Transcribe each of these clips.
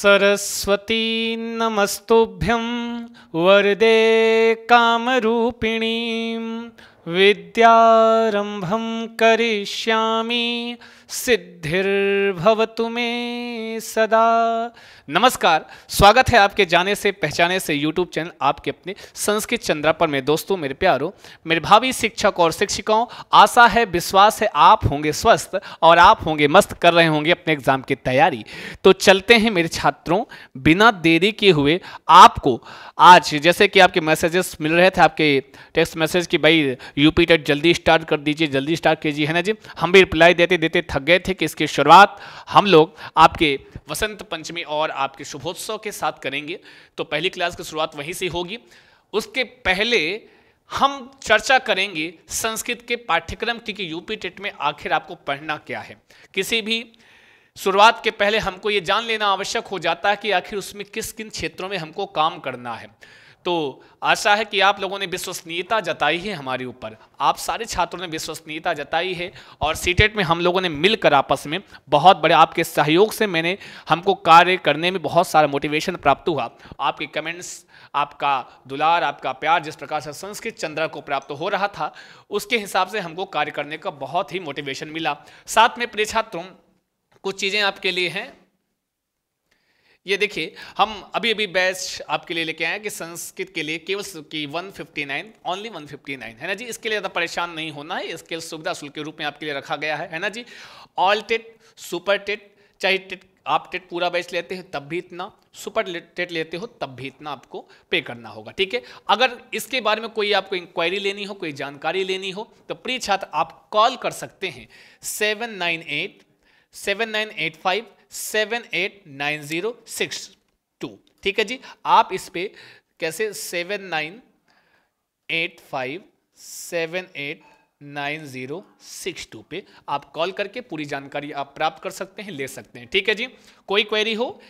सरस्वती नमस्तुभ्यं वरदे कामरूपिणी विद्यारंभं करिष्यामि सिद्धिर्भवतु मे सदा। नमस्कार, स्वागत है आपके जाने से पहचाने से यूट्यूब चैनल आपके अपने संस्कृत चंद्रा पर में। दोस्तों, मेरे प्यारों, मेरे भावी शिक्षक और शिक्षिकाओं, आशा है विश्वास है आप होंगे स्वस्थ और आप होंगे मस्त, कर रहे होंगे अपने एग्जाम की तैयारी। तो चलते हैं मेरे छात्रों, बिना देरी किए हुए आपको आज जैसे कि आपके मैसेजेस मिल रहे थे, आपके टेक्स्ट मैसेज कि भाई यूपी टेट जल्दी स्टार्ट कर दीजिए, जल्दी स्टार्ट कीजिए, है ना जी। हम भी रिप्लाई देते देते थक गए थे कि इसकी शुरुआत हम लोग आपके वसंत पंचमी और आपके शुभोत्सव के साथ करेंगे। तो पहली क्लास की शुरुआत वहीं से होगी। उसके पहले हम चर्चा करेंगे संस्कृत के पाठ्यक्रम की यूपी टेट में आखिर आपको पढ़ना क्या है। किसी भी शुरुआत के पहले हमको ये जान लेना आवश्यक हो जाता है कि आखिर उसमें किस किन क्षेत्रों में हमको काम करना है। तो आशा है कि आप लोगों ने विश्वसनीयता जताई है हमारे ऊपर, आप सारे छात्रों ने विश्वसनीयता जताई है और सीटेट में हम लोगों ने मिलकर आपस में बहुत बड़े आपके सहयोग से हमको कार्य करने में बहुत सारा मोटिवेशन प्राप्त हुआ। आपके कमेंट्स, आपका दुलार, आपका प्यार जिस प्रकार से संस्कृत चंद्रा को प्राप्त हो रहा था, उसके हिसाब से हमको कार्य करने का बहुत ही मोटिवेशन मिला। साथ में प्रिय छात्रों, कुछ चीज़ें आपके लिए हैं। ये देखिए, हम अभी अभी बैच आपके लिए लेके आए कि संस्कृत के लिए केवल की 159 ओनली 159 है ना जी। इसके लिए ज़्यादा परेशान नहीं होना है, इसके सुविधा शुल्क के रूप में आपके लिए रखा गया है ना जी। ऑल टेट, सुपर टेट, चाहे टेट आप टेट पूरा बैच लेते हैं तब भी इतना, सुपर टेट लेते हो तब भी इतना आपको पे करना होगा, ठीक है। अगर इसके बारे में कोई आपको इंक्वायरी लेनी हो, कोई जानकारी लेनी हो, तो प्रिय छात्र आप कॉल कर सकते हैं 7985 ठीक है जी। आप इस पे कैसे 7985789062 पे आप कॉल करके पूरी जानकारी आप प्राप्त कर सकते हैं, ले सकते हैं, ठीक है जी। कोई क्वेरी हो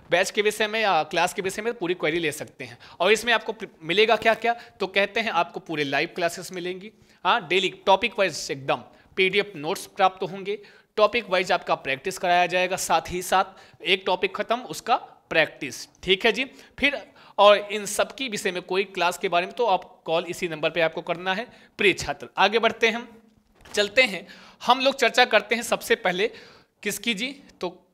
बैच के विषय में या क्लास के विषय में, पूरी क्वेरी ले सकते हैं। और इसमें आपको मिलेगा क्या क्या, तो कहते हैं आपको पूरे लाइव क्लासेस मिलेंगी, हाँ, डेली टॉपिक वाइज एकदम PDF नोट्स प्राप्त होंगे, टॉपिक वाइज आपका प्रैक्टिस कराया जाएगा, साथ ही साथ एक टॉपिक खत्म उसका प्रैक्टिस, ठीक है जी। फिर और इन सब की विषय में कोई क्लास के बारे में तो आप कॉल इसी नंबर पे आपको करना है। प्रिय छात्र, आगे बढ़ते हैं, चलते हैं, हम लोग चर्चा करते हैं सबसे पहले किसकी जी, तो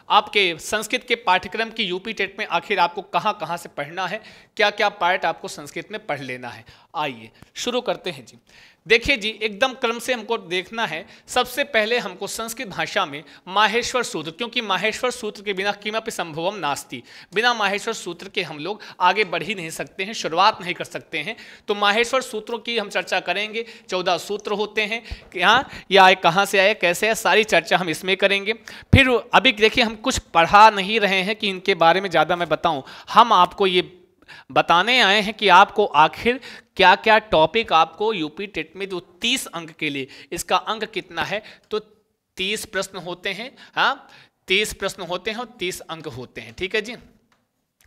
आपके संस्कृत के पाठ्यक्रम की यूपी टेट में आखिर आपको कहाँ कहाँ से पढ़ना है, क्या क्या पार्ट आपको संस्कृत में पढ़ लेना है। आइए शुरू करते हैं जी। देखिए जी, एकदम क्रम से हमको देखना है। सबसे पहले हमको संस्कृत भाषा में माहेश्वर सूत्र, क्योंकि माहेश्वर सूत्र के बिना किमपि संभवम नास्ति, बिना माहेश्वर सूत्र के हम लोग आगे बढ़ ही नहीं सकते हैं, शुरुआत नहीं कर सकते हैं। तो माहेश्वर सूत्रों की हम चर्चा करेंगे। 14 सूत्र होते हैं, यहाँ ये आए, कहाँ से आए, कैसे है, सारी चर्चा हम इसमें करेंगे। फिर अभी देखिए, हम कुछ पढ़ा नहीं रहे हैं कि इनके बारे में ज़्यादा मैं बताऊँ, हम आपको ये बताने आए हैं कि आपको आखिर क्या क्या टॉपिक आपको यूपी टेट में जो 30 अंक के लिए, इसका अंक कितना है, तो 30 प्रश्न होते हैं, हाँ 30 प्रश्न होते हैं और 30 अंक होते हैं, ठीक है जी।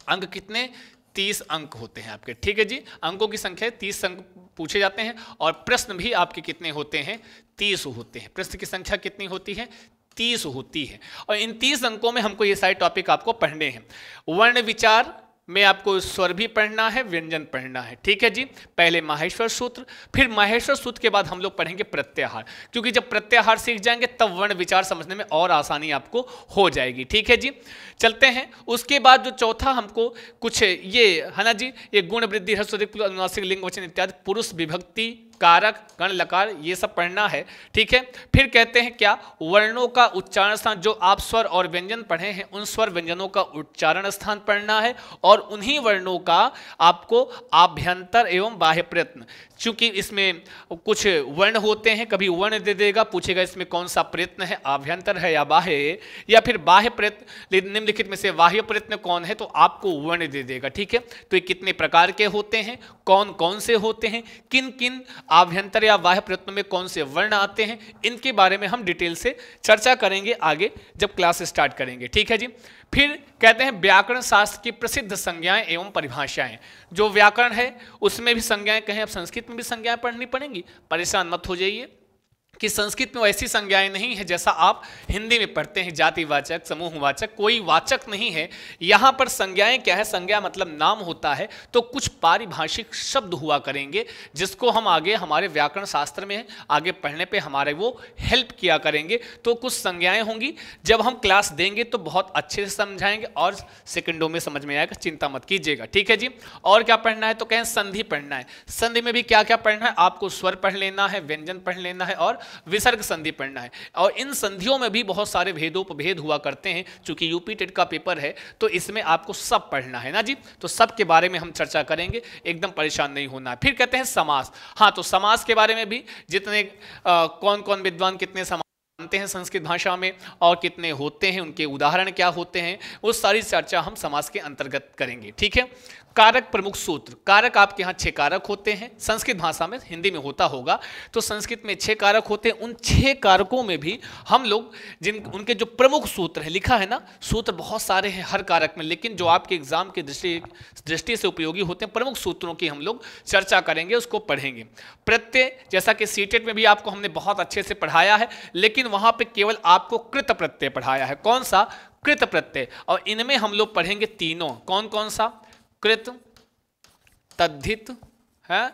अंक कितने, 30 अंक होते हैं आपके, ठीक है जी। अंकों की संख्या 30 अंक पूछे जाते हैं और प्रश्न भी आपके कितने होते हैं, 30 होते हैं। प्रश्न की संख्या कितनी होती है, 30 होती है। और इन 30 अंकों में हमको ये सारे टॉपिक आपको पढ़ने हैं। वर्ण विचार में आपको स्वर भी पढ़ना है, व्यंजन पढ़ना है, ठीक है जी। पहले माहेश्वर सूत्र, फिर माहेश्वर सूत्र के बाद हम लोग पढ़ेंगे प्रत्याहार, क्योंकि जब प्रत्याहार सीख जाएंगे तब वर्ण विचार समझने में और आसानी आपको हो जाएगी, ठीक है जी। चलते हैं, उसके बाद जो चौथा हमको कुछ ये है ना जी, ये गुण वृद्धि ह्रस्व अनुनासिक लिंग वचन इत्यादि, पुरुष विभक्ति, कारक, गण, लकार, ये सब पढ़ना है, ठीक है। फिर कहते हैं क्या, वर्णों का उच्चारण स्थान, जो आप स्वर और व्यंजन पढ़े हैं उन स्वर व्यंजनों का उच्चारण स्थान पढ़ना है और उन्हीं वर्णों का आपको आभ्यंतर एवं बाह्य प्रयत्न, चूंकि इसमें कुछ वर्ण होते हैं, कभी वर्ण दे देगा, पूछेगा इसमें कौन सा प्रयत्न है, आभ्यंतर है या बाह्य, या फिर बाह्य प्रयत्न, निम्नलिखित में से बाह्य प्रयत्न कौन है, तो आपको वर्ण दे देगा, ठीक है। तो ये कितने प्रकार के होते हैं, कौन कौन से होते हैं, किन किन आभ्यंतर या बाह्य प्रयत्नों में कौन से वर्ण आते हैं, इनके बारे में हम डिटेल से चर्चा करेंगे आगे जब क्लास स्टार्ट करेंगे, ठीक है जी। फिर कहते हैं व्याकरण शास्त्र की प्रसिद्ध संज्ञाएं एवं परिभाषाएं, जो व्याकरण है उसमें भी संज्ञाएं कहें, अब संस्कृत में भी संज्ञाएं पढ़नी पड़ेंगी, परेशान मत हो जाइए, कि संस्कृत में वैसी संज्ञाएं नहीं है जैसा आप हिंदी में पढ़ते हैं, जातिवाचक, समूहवाचक, कोई वाचक नहीं है। यहाँ पर संज्ञाएं क्या है, संज्ञा मतलब नाम होता है, तो कुछ पारिभाषिक शब्द हुआ करेंगे जिसको हम आगे हमारे व्याकरण शास्त्र में आगे पढ़ने पे हमारे वो हेल्प किया करेंगे। तो कुछ संज्ञाएं होंगी, जब हम क्लास देंगे तो बहुत अच्छे से समझाएंगे और सेकंडों में समझ में आएगा, चिंता मत कीजिएगा, ठीक है जी। और क्या पढ़ना है, तो कहें संधि पढ़ना है। संधि में भी क्या क्या पढ़ना है, आपको स्वर पढ़ लेना है, व्यंजन पढ़ लेना है और विसर्ग संधि पढ़ना है। और इन संधियों में भी बहुत सारे भेदोपभेद हुआ करते हैं, चूंकि यूपी टेट का पेपर है तो इसमें आपको सब पढ़ना है ना जी। तो सब के बारे में हम चर्चा करेंगे, एकदम परेशान नहीं होना है। फिर कहते हैं समास। हाँ, तो समास के बारे में भी जितने कौन कौन विद्वान कितने समास जानते हैं संस्कृत भाषा में और कितने होते हैं, उनके उदाहरण क्या होते हैं, वो सारी चर्चा हम समास के अंतर्गत करेंगे, ठीक है। कारक प्रमुख सूत्र, कारक आपके यहाँ 6 कारक होते हैं, संस्कृत भाषा में, हिंदी में होता होगा तो संस्कृत में 6 कारक होते हैं। उन 6 कारकों में भी हम लोग उनके जो प्रमुख सूत्र है, लिखा है ना, सूत्र बहुत सारे हैं हर कारक में, लेकिन जो आपके एग्जाम की दृष्टि से उपयोगी होते हैं, प्रमुख सूत्रों की हम लोग चर्चा करेंगे, उसको पढ़ेंगे। प्रत्यय, जैसा कि सीटेट में भी आपको हमने बहुत अच्छे से पढ़ाया है, लेकिन वहां पर केवल आपको कृत प्रत्यय पढ़ाया है। कौन सा, कृत प्रत्यय। और इनमें हम लोग पढ़ेंगे तीनों, कौन कौन सा, कृत, तद्धित है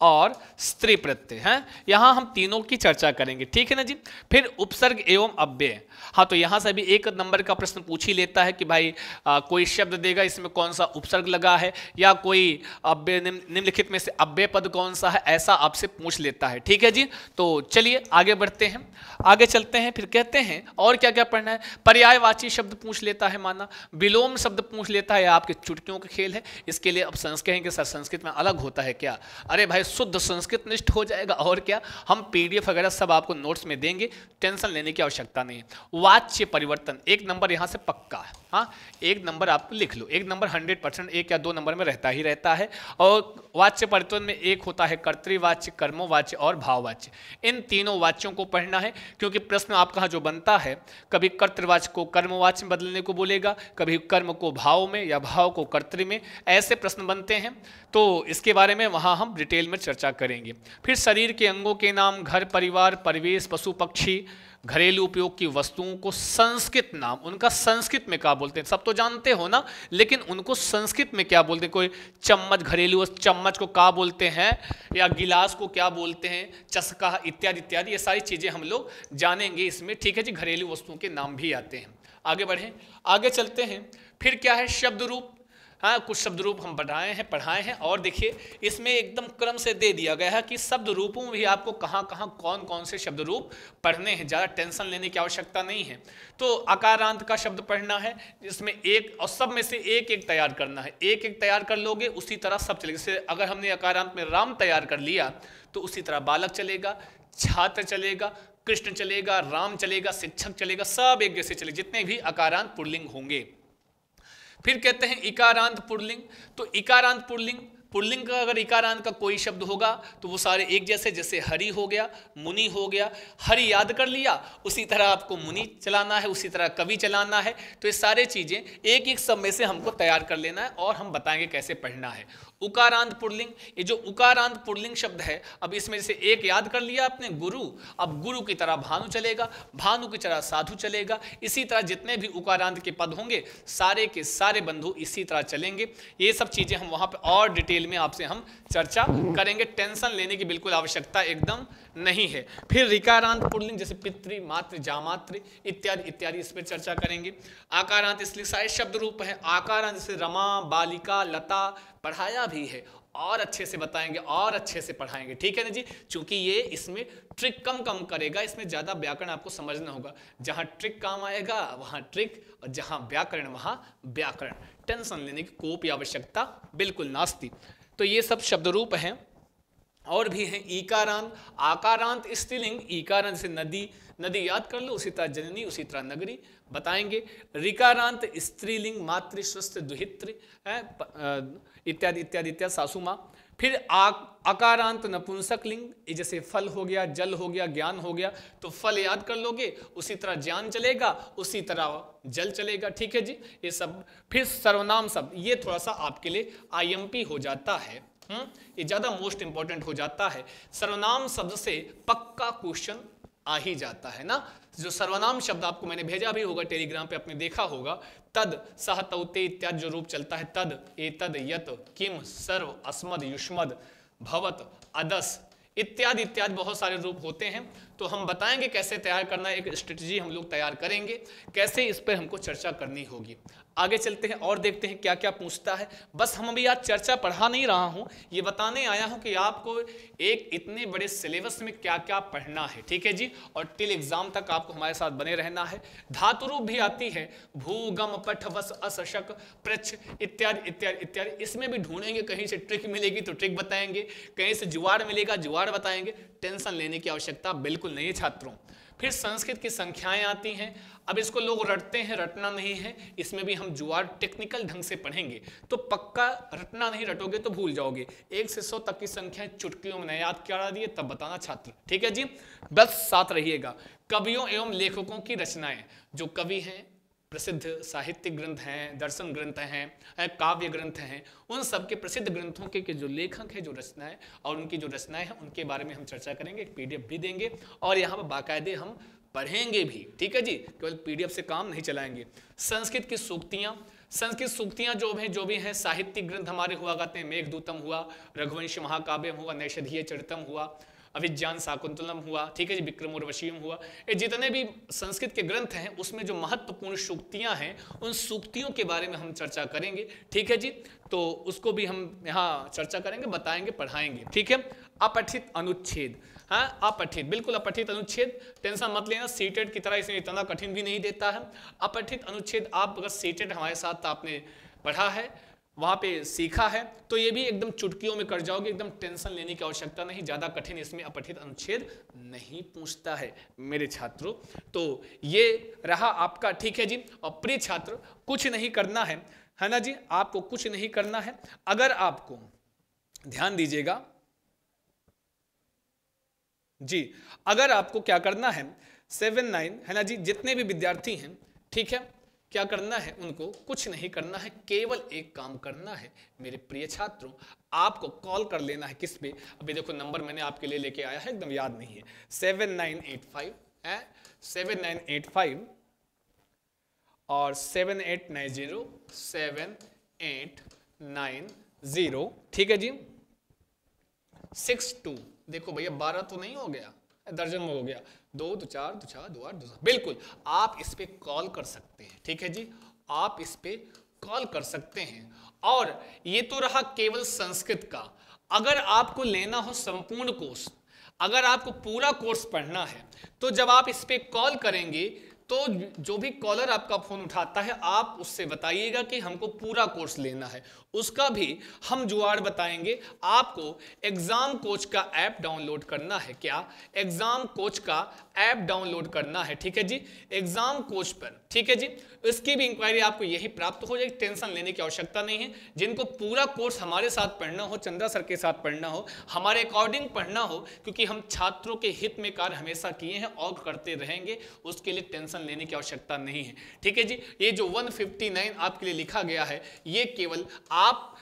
और स्त्री प्रत्यय है। यहां हम तीनों की चर्चा करेंगे, ठीक है ना जी। फिर उपसर्ग एवं अव्यय। हाँ, तो यहां से भी 1 नंबर का प्रश्न पूछ ही लेता है कि भाई कोई शब्द देगा, इसमें कौन सा उपसर्ग लगा है, या कोई अव्यय निम्नलिखित में से अव्यय पद कौन सा है, ऐसा आपसे पूछ लेता है, ठीक है जी। तो चलिए आगे बढ़ते हैं, आगे चलते हैं। फिर कहते हैं और क्या क्या पढ़ना है। पर्यायवाची शब्द पूछ लेता है, माना विलोम शब्द पूछ लेता है, आपके चुटकियों का खेल है। इसके लिए अब कहेंगे सर संस्कृत में अलग होता है क्या, अरे भाई शुद्ध संस्कृत निष्ठ हो जाएगा, और क्या, हम पीडीएफ वगैरह सब आपको नोट्स में देंगे, टेंशन लेने की आवश्यकता नहीं है। वाच्य परिवर्तन, 1 नंबर यहां से पक्का है। हाँ, 1 नंबर आप लिख लो, 1 नंबर 100% 1 या 2 नंबर में रहता ही रहता है। और वाच्य परिवर्तन में एक होता है कर्तृवाच्य, कर्मवाच्य और भाववाच्य। इन तीनों वाच्यों को पढ़ना है, क्योंकि प्रश्न आपका जो बनता है, कभी कर्तृवाच्य को कर्मवाच्य में बदलने को बोलेगा, कभी कर्म को भाव में या भाव को कर्तृ में, ऐसे प्रश्न बनते हैं। तो इसके बारे में वहां हम डिटेल में चर्चा करेंगे। फिर शरीर के अंगों के नाम, घर परिवार परिवेश पशु पक्षी घरेलू उपयोग की वस्तुओं को संस्कृत नाम, उनका संस्कृत में क्या बोलते हैं, सब तो जानते हो ना, लेकिन उनको संस्कृत में क्या बोलते हैं। कोई चम्मच, घरेलू चम्मच को क्या बोलते हैं, या गिलास को क्या बोलते हैं, चस्का इत्यादि इत्यादि, ये सारी चीजें हम लोग जानेंगे इसमें, ठीक है जी। घरेलू वस्तुओं के नाम भी आते हैं। आगे बढ़ें, आगे चलते हैं। फिर क्या है, शब्द रूप। हाँ, कुछ शब्द रूप हम पढ़ाए हैं और देखिए इसमें एकदम क्रम से दे दिया गया है कि शब्द रूपों में भी आपको कहाँ कहाँ कौन कौन से शब्द रूप पढ़ने हैं, ज़्यादा टेंशन लेने की आवश्यकता नहीं है। तो अकारांत का शब्द पढ़ना है, जिसमें एक और सब में से एक एक तैयार करना है, एक एक तैयार कर लोगे उसी तरह सब चलेगा। जैसे अगर हमने अकारांत में राम तैयार कर लिया तो उसी तरह बालक चलेगा, छात्र चलेगा, कृष्ण चलेगा, राम चलेगा, शिक्षक चलेगा, सब एक जैसे चलेगा, जितने भी अकारांत पुल्लिंग होंगे। फिर कहते हैं इकारांत पुल्लिंग। तो इकारांत पुल्लिंग का अगर इकारांत का कोई शब्द होगा तो वो सारे एक जैसे, जैसे हरि हो गया, मुनि हो गया, हरि याद कर लिया, उसी तरह आपको मुनि चलाना है, उसी तरह कवि चलाना है। तो ये सारे चीजें एक एक सब में से हमको तैयार कर लेना है और हम बताएंगे कैसे पढ़ना है। उकारांत पुल्लिंग, ये जो उकारांत पुल्लिंग शब्द है, अब इसमें से एक याद कर लिया आपने, गुरु, अब गुरु की तरह भानु चलेगा, भानु की तरह साधु चलेगा, इसी तरह जितने भी उकारांत के पद होंगे सारे के सारे बंधु इसी तरह चलेंगे। ये सब चीजें हम वहां पे और डिटेल में आपसे हम चर्चा करेंगे, टेंशन लेने की बिल्कुल आवश्यकता एकदम नहीं है। फिर ऋकारांत पुल्लिंग, जैसे पितृ, मातृ, जामातृ इत्यादि इत्यादि, इस पर चर्चा करेंगे। आकारांत, इसलिए सारे शब्द रूप है। आकारांत जैसे रमा, बालिका, लता, पढ़ाया भी है और अच्छे से बताएंगे और अच्छे से पढ़ाएंगे, ठीक है ना जी। क्योंकि ये इसमें ट्रिक कम करेगा, इसमें ज्यादा व्याकरण आपको समझना होगा। जहां ट्रिक काम आएगा वहां ट्रिक, और जहां व्याकरण वहां व्याकरण। टेंशन लेने की कोई आवश्यकता बिल्कुल नास्ती। तो ये सब शब्द रूप हैं। और भी हैं ईकारांत, आकारांत स्त्रीलिंग, ईकारांत से नदी, नदी याद कर लो, उसी तरह जननी, उसी तरह नगरी बताएंगे। ऋकारांत स्त्रीलिंग, मातृ, स्वस्थ, दुहित्र इत्यादि इत्यादि इत्यादि, सासू माँ। फिर अकारांत नपुंसक लिंग, जैसे फल हो गया, जल हो गया, ज्ञान हो गया, तो फल याद कर लोगे, उसी तरह ज्ञान चलेगा, उसी तरह जल चलेगा, ठीक है जी। ये सब। फिर सर्वनाम शब्द, ये थोड़ा सा आपके लिए IMP हो जाता है, ये ज्यादा मोस्ट इंपॉर्टेंट हो जाता है। सर्वनाम शब्द से पक्का क्वेश्चन आ ही जाता है ना। जो सर्वनाम शब्द आपको मैंने भेजा भी होगा टेलीग्राम पे, आपने देखा होगा, तद, सह, तौ, ते इत्यादि जो रूप चलता है, तद, एतद, यत, किम, सर्व, अस्मद, युष्मद, भवत, अदस इत्यादि इत्यादि बहुत सारे रूप होते हैं। तो हम बताएंगे कैसे तैयार करना है, एक स्ट्रेटजी हम लोग तैयार करेंगे, कैसे इस पर हमको चर्चा करनी होगी। आगे चलते हैं और देखते हैं क्या क्या पूछता है। बस हम अभी आज चर्चा पढ़ा नहीं रहा हूं, ये बताने आया हूं कि आपको एक इतने बड़े सिलेबस में क्या क्या पढ़ना है, ठीक है जी। और टिल एग्जाम तक आपको हमारे साथ बने रहना है। धातु रूप भी आती है, भू, गम, पठ, वस, अस, शक, प्रच्छ इत्यादि इत्यादि इत्यादि। इसमें भी ढूंढेंगे, कहीं से ट्रिक मिलेगी तो ट्रिक बताएंगे, कहीं से जुगाड़ मिलेगा जुगाड़ बताएंगे। टेंशन लेने की आवश्यकता बिल्कुल नहीं है छात्रों। फिर संस्कृत की संख्याएं आती हैं। अब इसको लोग रटते हैं, रटना नहीं है, इसमें भी हम जुगाड़ टेक्निकल ढंग से पढ़ेंगे। तो पक्का रटना नहीं, रटोगे तो भूल जाओगे। 1 से 100 तक की संख्याएं चुटकियों में याद करा दिए तब बताना छात्र, ठीक है जी। बस साथ रहिएगा। कवियों एवं लेखकों की रचनाएं, जो कवि हैं, प्रसिद्ध साहित्यिक ग्रंथ हैं, दर्शन ग्रंथ हैं, काव्य ग्रंथ हैं, उन सब के प्रसिद्ध ग्रंथों के जो लेखक हैं, जो रचनाएं और उनकी जो रचनाएं हैं, उनके बारे में हम चर्चा करेंगे। एक पीडीएफ भी देंगे और यहाँ पर बाकायदे हम पढ़ेंगे भी, ठीक है जी। केवल पीडीएफ से काम नहीं चलाएंगे। संस्कृत की सूक्तियाँ, संस्कृत सूक्तियाँ जो भी हैं, साहित्यिक ग्रंथ हमारे हुआ करते हैं, मेघदूतम हुआ, रघुवंश महाकाव्यम हुआ, नैषधीय चरितम हुआ, अभिज्ञान शाकुंतलम हुआ, ठीक है जी, विक्रमोर्वशीयम हुआ। ये जितने भी संस्कृत के ग्रंथ हैं उसमें जो महत्वपूर्ण सूक्तियां हैं, उन सूक्तियों के बारे में हम चर्चा करेंगे, ठीक है जी। तो उसको भी हम यहाँ चर्चा करेंगे, बताएंगे, पढ़ाएंगे, ठीक है। अपठित अनुच्छेद, हाँ अपठित, बिल्कुल अपठित अनुच्छेद, टेंशन मत लेना, सीटेट की तरह इसमें इतना कठिन भी नहीं देता है। अपठित अनुच्छेद, आप अगर सीटेट हमारे साथ आपने पढ़ा है, वहाँ पे सीखा है, तो ये भी एकदम चुटकियों में कर जाओगे, एकदम टेंशन लेने की आवश्यकता नहीं, ज़्यादा कठिन इसमें अपठित अनुच्छेद नहीं पूछता है मेरे छात्रों। तो ये रहा आपका, ठीक है जी। और प्रिय छात्र, कुछ नहीं करना है ना जी, आपको कुछ नहीं करना है। अगर आपको ध्यान दीजिएगा जी, अगर आपको क्या करना है, 7-9 है ना जी, जितने भी विद्यार्थी हैं, ठीक है, क्या करना है, उनको कुछ नहीं करना है, केवल एक काम करना है मेरे प्रिय छात्रों, आपको कॉल कर लेना है। किस पे? अभी देखो नंबर मैंने आपके लिए लेके आया है, एकदम याद नहीं है, 7985 है, 7985 और 7890 7890, ठीक है जी। 62, देखो भैया 12 तो नहीं हो गया, दर्जन में हो गया, 2 2 4 2 4 2 8 2 7, बिल्कुल आप इस पे कॉल कर सकते हैं, ठीक है जी, आप इस पे कॉल कर सकते हैं। और ये तो रहा केवल संस्कृत का। अगर आपको लेना हो संपूर्ण कोर्स, अगर आपको पूरा कोर्स पढ़ना है, तो जब आप इस पे कॉल करेंगे तो जो भी कॉलर आपका फोन उठाता है, आप उससे बताइएगा कि हमको पूरा कोर्स लेना है, उसका भी हम जुगाड़ बताएंगे। आपको एग्जाम कोच का ऐप डाउनलोड करना है। क्या? एग्जाम कोच का ऐप डाउनलोड करना है, ठीक है जी, एग्जाम कोच पर, ठीक है जी। इसकी भी इंक्वायरी आपको यही प्राप्त हो जाएगी, टेंशन लेने की आवश्यकता नहीं है। जिनको पूरा कोर्स हमारे साथ पढ़ना हो, चंद्रा सर के साथ पढ़ना हो, हमारे अकॉर्डिंग पढ़ना हो, क्योंकि हम छात्रों के हित में कार्य हमेशा किए हैं और करते रहेंगे, उसके लिए टेंशन लेने की आवश्यकता नहीं है, ठीक है जी। ये जो 159 आपके लिए लिखा गया है, ये केवल आप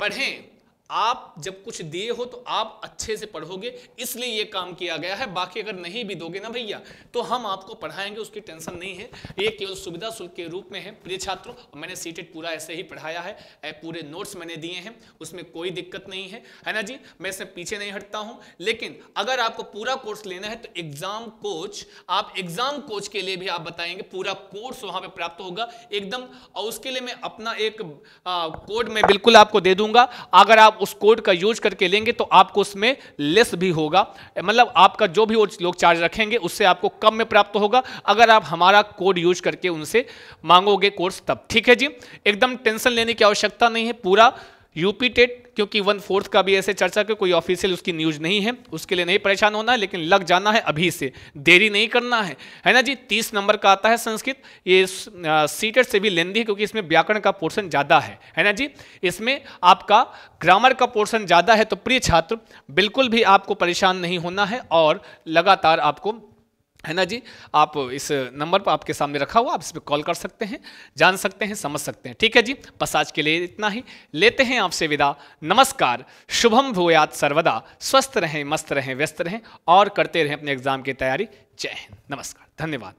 पढ़ें, आप जब कुछ दिए हो तो आप अच्छे से पढ़ोगे, इसलिए ये काम किया गया है। बाकी अगर नहीं भी दोगे ना भैया, तो हम आपको पढ़ाएंगे, उसकी टेंशन नहीं है। ये केवल सुविधा शुल्क के रूप में है प्रिय छात्रों। मैंने सीटेट पूरा ऐसे ही पढ़ाया है, पूरे नोट्स मैंने दिए हैं, उसमें कोई दिक्कत नहीं है ना जी। मैं इससे पीछे नहीं हटता हूं। लेकिन अगर आपको पूरा कोर्स लेना है तो एग्जाम कोच, आप एग्जाम कोच के लिए भी आप बताएंगे, पूरा कोर्स वहां पर प्राप्त होगा एकदम। और उसके लिए मैं अपना एक कोड मैं बिल्कुल आपको दे दूंगा। अगर आप उस कोड का यूज करके लेंगे तो आपको उसमें लेस भी होगा, मतलब आपका जो भी लोग चार्ज रखेंगे उससे आपको कम में प्राप्त होगा, अगर आप हमारा कोड यूज करके उनसे मांगोगे कोर्स तब, ठीक है जी। एकदम टेंशन लेने की आवश्यकता नहीं है। पूरा यूपी टेट, क्योंकि 1/4 का भी ऐसे चर्चा के कोई ऑफिशियल उसकी न्यूज नहीं है, उसके लिए नहीं परेशान होना है, लेकिन लग जाना है अभी से, देरी नहीं करना है ना जी। 30 नंबर का आता है संस्कृत, ये सीटेट से भी लेंदी है, क्योंकि इसमें व्याकरण का पोर्शन ज़्यादा है ना जी। इसमें आपका ग्रामर का पोर्शन ज़्यादा है। तो प्रिय छात्र, बिल्कुल भी आपको परेशान नहीं होना है और लगातार आपको है ना जी। आप इस नंबर पर आपके सामने रखा हुआ, आप इस पर कॉल कर सकते हैं, जान सकते हैं, समझ सकते हैं। ठीक है जी, बस आज के लिए इतना ही, लेते हैं आपसे विदा। नमस्कार, शुभम भूयात सर्वदा, स्वस्थ रहें, मस्त रहें, व्यस्त रहें और करते रहें अपने एग्जाम की तैयारी। जय हिंद, नमस्कार, धन्यवाद।